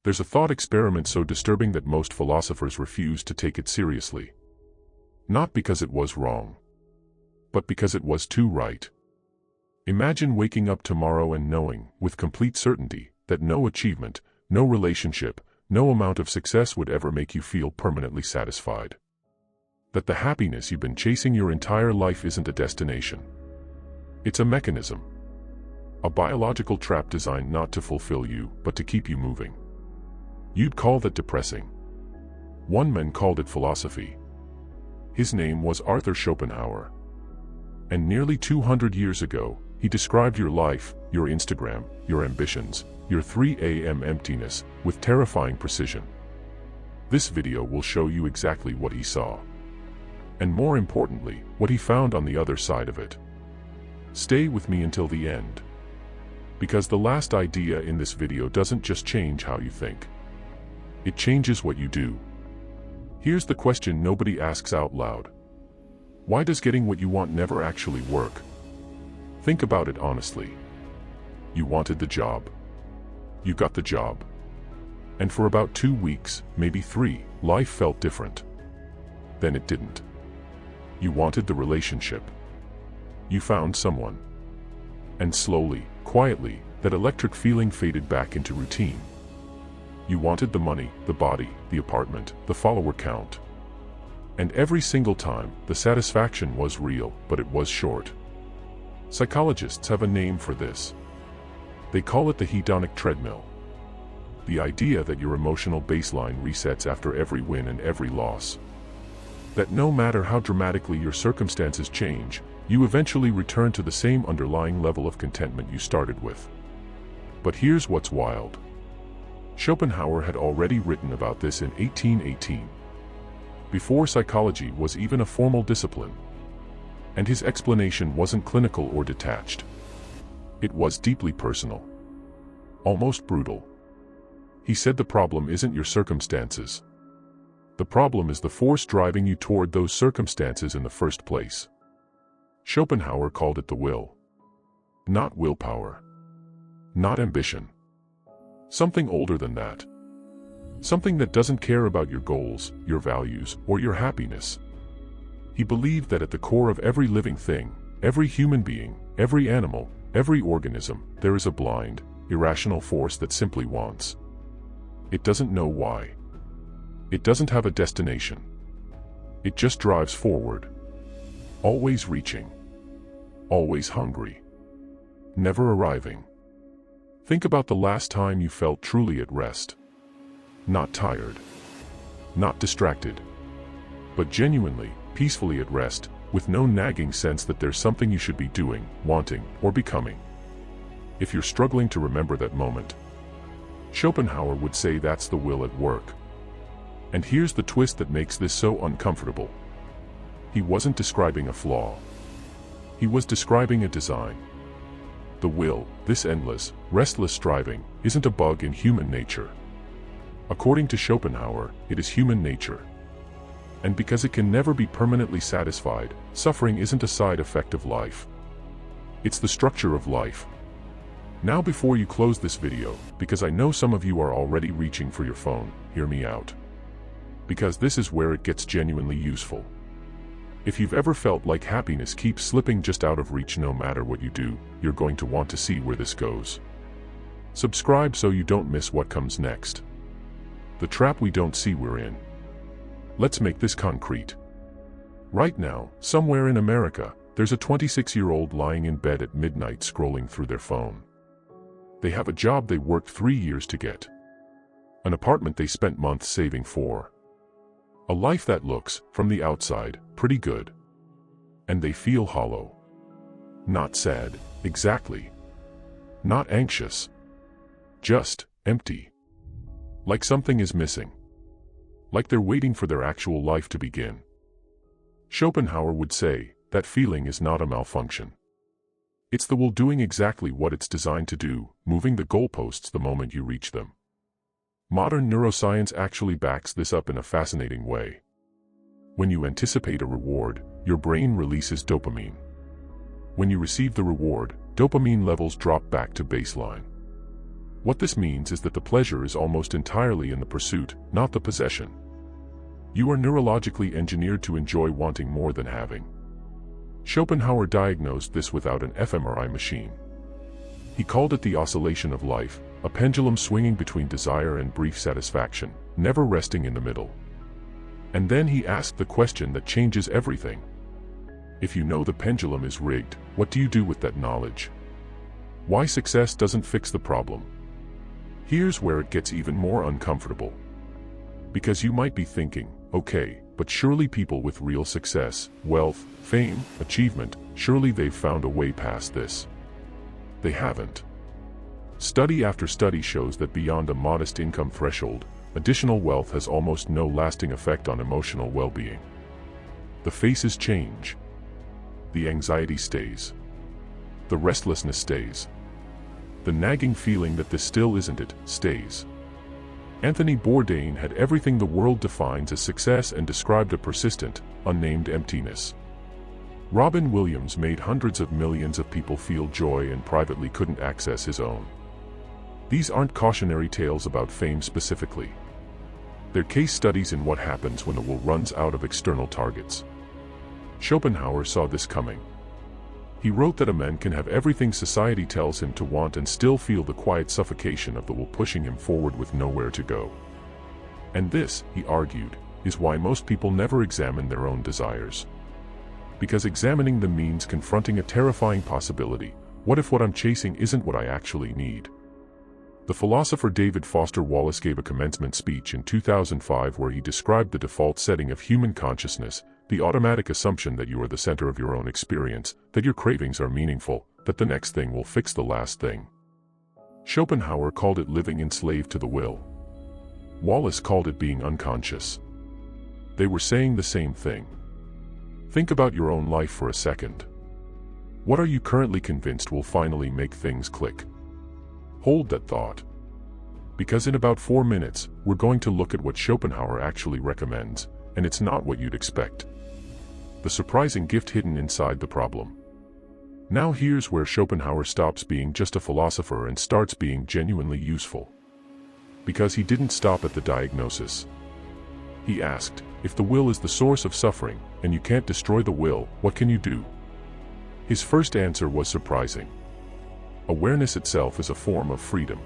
There's a thought experiment so disturbing that most philosophers refuse to take it seriously. Not because it was wrong, but because it was too right. Imagine waking up tomorrow and knowing, with complete certainty, that no achievement, no relationship, no amount of success would ever make you feel permanently satisfied. That the happiness you've been chasing your entire life isn't a destination. It's a mechanism. A biological trap designed not to fulfill you, but to keep you moving. You'd call that depressing. One man called it philosophy. His name was Arthur Schopenhauer. And nearly 200 years ago, he described your life, your Instagram, your ambitions, your 3 a.m. emptiness, with terrifying precision. This video will show you exactly what he saw. And more importantly, what he found on the other side of it. Stay with me until the end. Because the last idea in this video doesn't just change how you think. It changes what you do. Here's the question nobody asks out loud. Why does getting what you want never actually work? Think about it honestly. You wanted the job. You got the job. And for about 2 weeks, maybe 3, life felt different. Then it didn't. You wanted the relationship. You found someone. And slowly, quietly, that electric feeling faded back into routine. You wanted the money, the body, the apartment, the follower count. And every single time, the satisfaction was real, but it was short. Psychologists have a name for this. They call it the hedonic treadmill. The idea that your emotional baseline resets after every win and every loss. That no matter how dramatically your circumstances change, you eventually return to the same underlying level of contentment you started with. But here's what's wild. Schopenhauer had already written about this in 1818. Before psychology was even a formal discipline. And his explanation wasn't clinical or detached. It was deeply personal. Almost brutal. He said the problem isn't your circumstances. The problem is the force driving you toward those circumstances in the first place. Schopenhauer called it the will. Not willpower. Not ambition. Something older than that. Something that doesn't care about your goals, your values, or your happiness. He believed that at the core of every living thing, every human being, every animal, every organism, there is a blind, irrational force that simply wants. It doesn't know why. It doesn't have a destination. It just drives forward. Always reaching. Always hungry. Never arriving. Think about the last time you felt truly at rest. Not tired. Not distracted. But genuinely, peacefully at rest, with no nagging sense that there's something you should be doing, wanting, or becoming. If you're struggling to remember that moment, Schopenhauer would say that's the will at work. And here's the twist that makes this so uncomfortable. He wasn't describing a flaw. He was describing a design. The will, this endless, restless striving, isn't a bug in human nature. According to Schopenhauer, it is human nature. And because it can never be permanently satisfied, suffering isn't a side effect of life. It's the structure of life. Now before you close this video, because I know some of you are already reaching for your phone, hear me out. Because this is where it gets genuinely useful. If you've ever felt like happiness keeps slipping just out of reach no matter what you do, you're going to want to see where this goes. Subscribe so you don't miss what comes next. The trap we don't see we're in. Let's make this concrete. Right now, somewhere in America, there's a 26-year-old lying in bed at midnight scrolling through their phone. They have a job they worked 3 years to get. An apartment they spent months saving for. A life that looks, from the outside, pretty good. And they feel hollow. Not sad, exactly. Not anxious. Just empty. Like something is missing. Like they're waiting for their actual life to begin. Schopenhauer would say, that feeling is not a malfunction. It's the will doing exactly what it's designed to do, moving the goalposts the moment you reach them. Modern neuroscience actually backs this up in a fascinating way. When you anticipate a reward, your brain releases dopamine. When you receive the reward, dopamine levels drop back to baseline. What this means is that the pleasure is almost entirely in the pursuit, not the possession. You are neurologically engineered to enjoy wanting more than having. Schopenhauer diagnosed this without an fMRI machine. He called it the oscillation of life, a pendulum swinging between desire and brief satisfaction, never resting in the middle. And then he asked the question that changes everything. If you know the pendulum is rigged, what do you do with that knowledge? Why success doesn't fix the problem? Here's where it gets even more uncomfortable. Because you might be thinking, okay, but surely people with real success, wealth, fame, achievement, surely they've found a way past this. They haven't. Study after study shows that beyond a modest income threshold, additional wealth has almost no lasting effect on emotional well-being. The faces change. The anxiety stays. The restlessness stays. The nagging feeling that this still isn't it, stays. Anthony Bourdain had everything the world defines as success and described a persistent, unnamed emptiness. Robin Williams made hundreds of millions of people feel joy and privately couldn't access his own. These aren't cautionary tales about fame specifically. They're case studies in what happens when the will runs out of external targets. Schopenhauer saw this coming. He wrote that a man can have everything society tells him to want and still feel the quiet suffocation of the will pushing him forward with nowhere to go. And this, he argued, is why most people never examine their own desires. Because examining them means confronting a terrifying possibility: what if what I'm chasing isn't what I actually need? The philosopher David Foster Wallace gave a commencement speech in 2005 where he described the default setting of human consciousness, the automatic assumption that you are the center of your own experience, that your cravings are meaningful, that the next thing will fix the last thing. Schopenhauer called it living enslaved to the will. Wallace called it being unconscious. They were saying the same thing. Think about your own life for a second. What are you currently convinced will finally make things click? Hold that thought. Because in about 4 minutes, we're going to look at what Schopenhauer actually recommends, and it's not what you'd expect. The surprising gift hidden inside the problem. Now here's where Schopenhauer stops being just a philosopher and starts being genuinely useful. Because he didn't stop at the diagnosis. He asked, if the will is the source of suffering, and you can't destroy the will, what can you do? His first answer was surprising. Awareness itself is a form of freedom.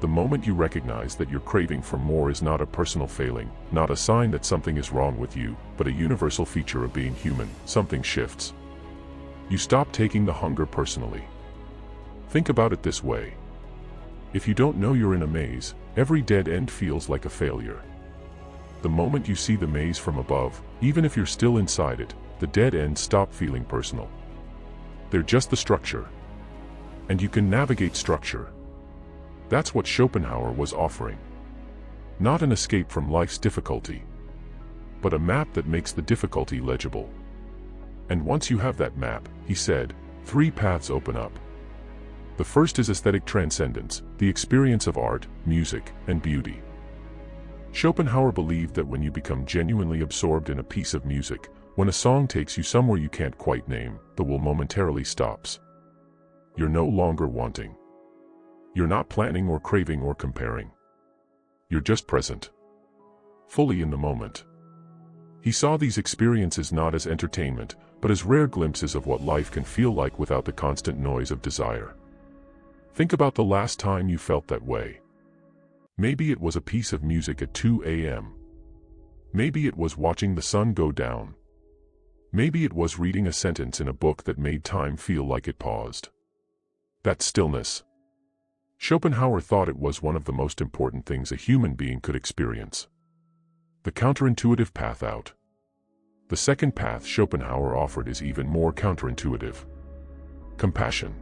The moment you recognize that your craving for more is not a personal failing, not a sign that something is wrong with you, but a universal feature of being human, something shifts. You stop taking the hunger personally. Think about it this way. If you don't know you're in a maze, every dead end feels like a failure. The moment you see the maze from above, even if you're still inside it, the dead ends stop feeling personal. They're just the structure. And you can navigate structure. That's what Schopenhauer was offering. Not an escape from life's difficulty, but a map that makes the difficulty legible. And once you have that map, he said, 3 paths open up. The first is aesthetic transcendence, the experience of art, music, and beauty. Schopenhauer believed that when you become genuinely absorbed in a piece of music, when a song takes you somewhere you can't quite name, the will momentarily stops. You're no longer wanting. You're not planning or craving or comparing. You're just present. Fully in the moment. He saw these experiences not as entertainment, but as rare glimpses of what life can feel like without the constant noise of desire. Think about the last time you felt that way. Maybe it was a piece of music at 2 a.m. Maybe it was watching the sun go down. Maybe it was reading a sentence in a book that made time feel like it paused. That stillness. Schopenhauer thought it was one of the most important things a human being could experience. The counterintuitive path out. The second path Schopenhauer offered is even more counterintuitive. Compassion.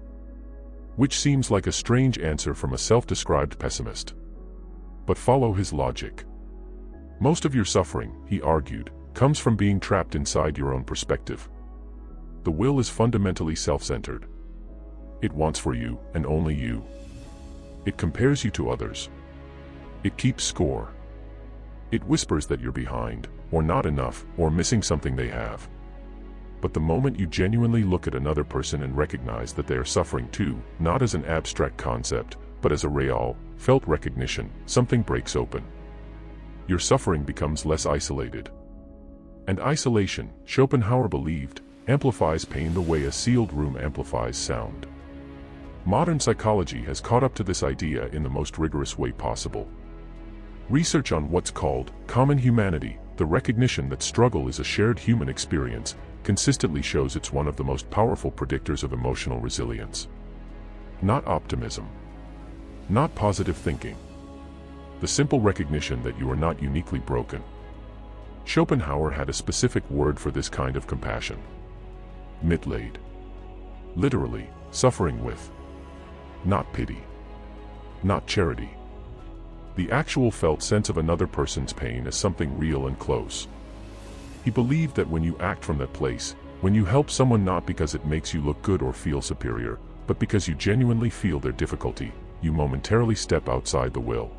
Which seems like a strange answer from a self-described pessimist. But follow his logic. Most of your suffering, he argued, comes from being trapped inside your own perspective. The will is fundamentally self-centered. It wants for you, and only you. It compares you to others. It keeps score. It whispers that you're behind, or not enough, or missing something they have. But the moment you genuinely look at another person and recognize that they are suffering too, not as an abstract concept, but as a real, felt recognition, something breaks open. Your suffering becomes less isolated. And isolation, Schopenhauer believed, amplifies pain the way a sealed room amplifies sound. Modern psychology has caught up to this idea in the most rigorous way possible. Research on what's called common humanity, the recognition that struggle is a shared human experience, consistently shows it's one of the most powerful predictors of emotional resilience. Not optimism. Not positive thinking. The simple recognition that you are not uniquely broken. Schopenhauer had a specific word for this kind of compassion. Mitleid. Literally, suffering with. Not pity. Not charity. The actual felt sense of another person's pain as something real and close. He believed that when you act from that place, when you help someone not because it makes you look good or feel superior, but because you genuinely feel their difficulty, you momentarily step outside the will.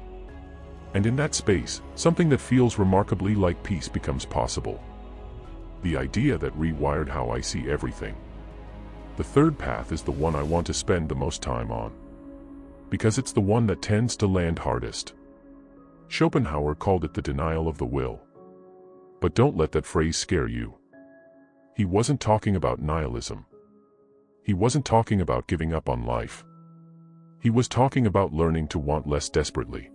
And in that space, something that feels remarkably like peace becomes possible. The idea that rewired how I see everything. The third path is the one I want to spend the most time on. Because it's the one that tends to land hardest. Schopenhauer called it the denial of the will. But don't let that phrase scare you. He wasn't talking about nihilism. He wasn't talking about giving up on life. He was talking about learning to want less desperately.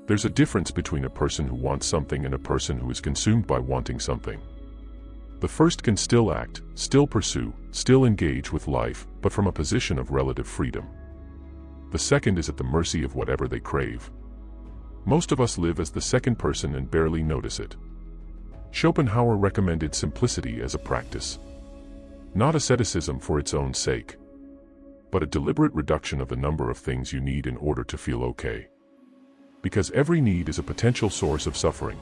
There's a difference between a person who wants something and a person who is consumed by wanting something. The first can still act, still pursue, still engage with life, but from a position of relative freedom. The second is at the mercy of whatever they crave. Most of us live as the second person and barely notice it. Schopenhauer recommended simplicity as a practice. Not asceticism for its own sake, but a deliberate reduction of the number of things you need in order to feel okay. Because every need is a potential source of suffering.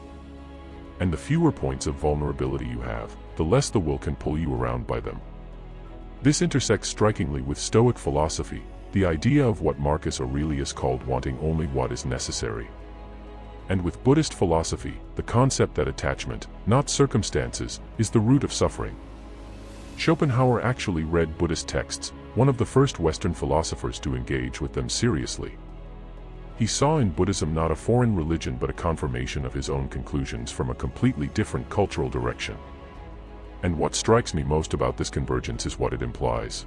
And the fewer points of vulnerability you have, the less the will can pull you around by them. This intersects strikingly with Stoic philosophy, the idea of what Marcus Aurelius called wanting only what is necessary. And with Buddhist philosophy, the concept that attachment, not circumstances, is the root of suffering. Schopenhauer actually read Buddhist texts, one of the first Western philosophers to engage with them seriously. He saw in Buddhism not a foreign religion but a confirmation of his own conclusions from a completely different cultural direction. And what strikes me most about this convergence is what it implies.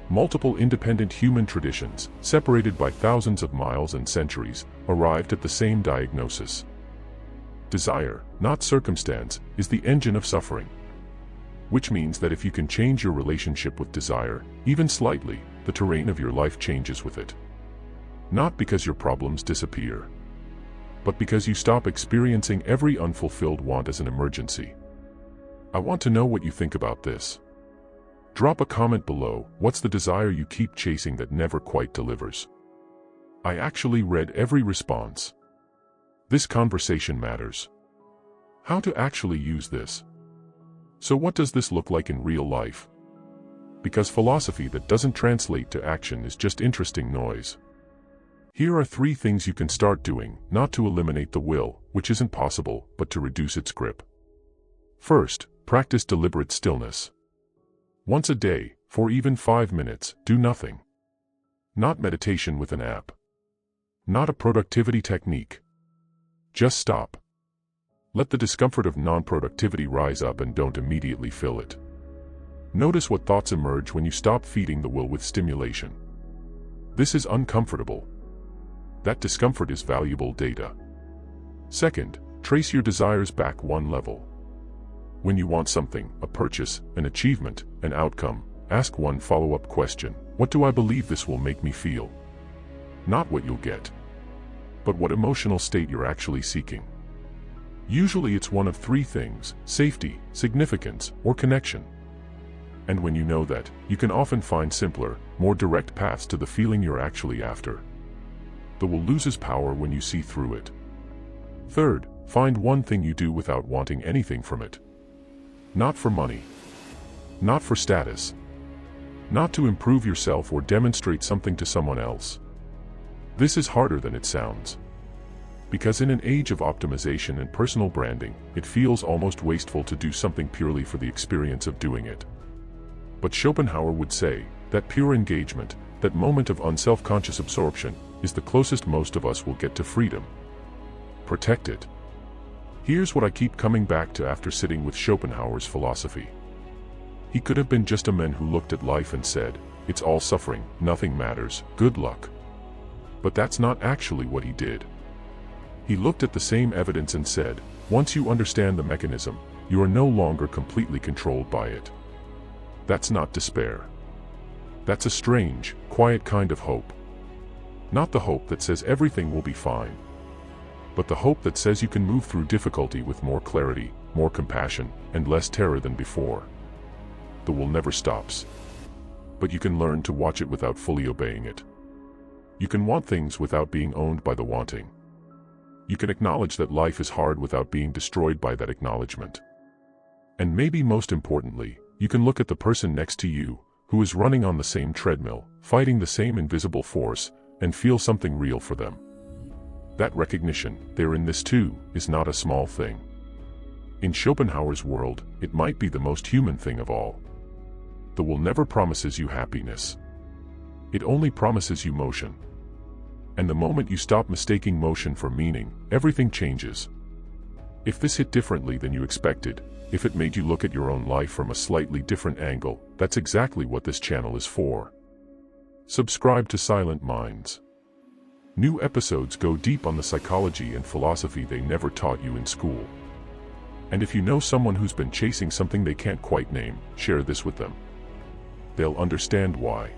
Multiple independent human traditions, separated by thousands of miles and centuries, arrived at the same diagnosis. Desire, not circumstance, is the engine of suffering. Which means that if you can change your relationship with desire, even slightly, the terrain of your life changes with it. Not because your problems disappear, but because you stop experiencing every unfulfilled want as an emergency. I want to know what you think about this. Drop a comment below. What's the desire you keep chasing that never quite delivers? I actually read every response. This conversation matters. How to actually use this? So what does this look like in real life? Because philosophy that doesn't translate to action is just interesting noise. Here are 3 things you can start doing, not to eliminate the will, which isn't possible, but to reduce its grip. First, practice deliberate stillness. Once a day, for even 5 minutes, do nothing. Not meditation with an app. Not a productivity technique. Just stop. Let the discomfort of non-productivity rise up and don't immediately fill it. Notice what thoughts emerge when you stop feeding the will with stimulation. This is uncomfortable. That discomfort is valuable data. Second, trace your desires back one level. When you want something, a purchase, an achievement, an outcome, ask one follow-up question. What do I believe this will make me feel? Not what you'll get, but what emotional state you're actually seeking. Usually it's one of 3 things: safety, significance, or connection. And when you know that, you can often find simpler, more direct paths to the feeling you're actually after. The will loses power when you see through it. Third, find one thing you do without wanting anything from it. Not for money. Not for status. Not to improve yourself or demonstrate something to someone else. This is harder than it sounds. Because in an age of optimization and personal branding, it feels almost wasteful to do something purely for the experience of doing it. But Schopenhauer would say, That pure engagement, that moment of unself-conscious absorption, is the closest most of us will get to freedom. Protect it. Here's what I keep coming back to after sitting with Schopenhauer's philosophy. He could have been just a man who looked at life and said, "It's all suffering, nothing matters, good luck." But that's not actually what he did. He looked at the same evidence and said, once you understand the mechanism, you are no longer completely controlled by it. That's not despair. That's a strange, quiet kind of hope. Not the hope that says everything will be fine, but the hope that says you can move through difficulty with more clarity, more compassion, and less terror than before. The will never stops. But you can learn to watch it without fully obeying it. You can want things without being owned by the wanting. You can acknowledge that life is hard without being destroyed by that acknowledgement. And maybe most importantly, you can look at the person next to you, who is running on the same treadmill, fighting the same invisible force, and feel something real for them. That recognition, they're in this too, is not a small thing. In Schopenhauer's world, it might be the most human thing of all. The will never promises you happiness. It only promises you motion. And the moment you stop mistaking motion for meaning, everything changes. If this hit differently than you expected, if it made you look at your own life from a slightly different angle, that's exactly what this channel is for. Subscribe to Silent Minds. New episodes go deep on the psychology and philosophy they never taught you in school. And if you know someone who's been chasing something they can't quite name, share this with them. They'll understand why.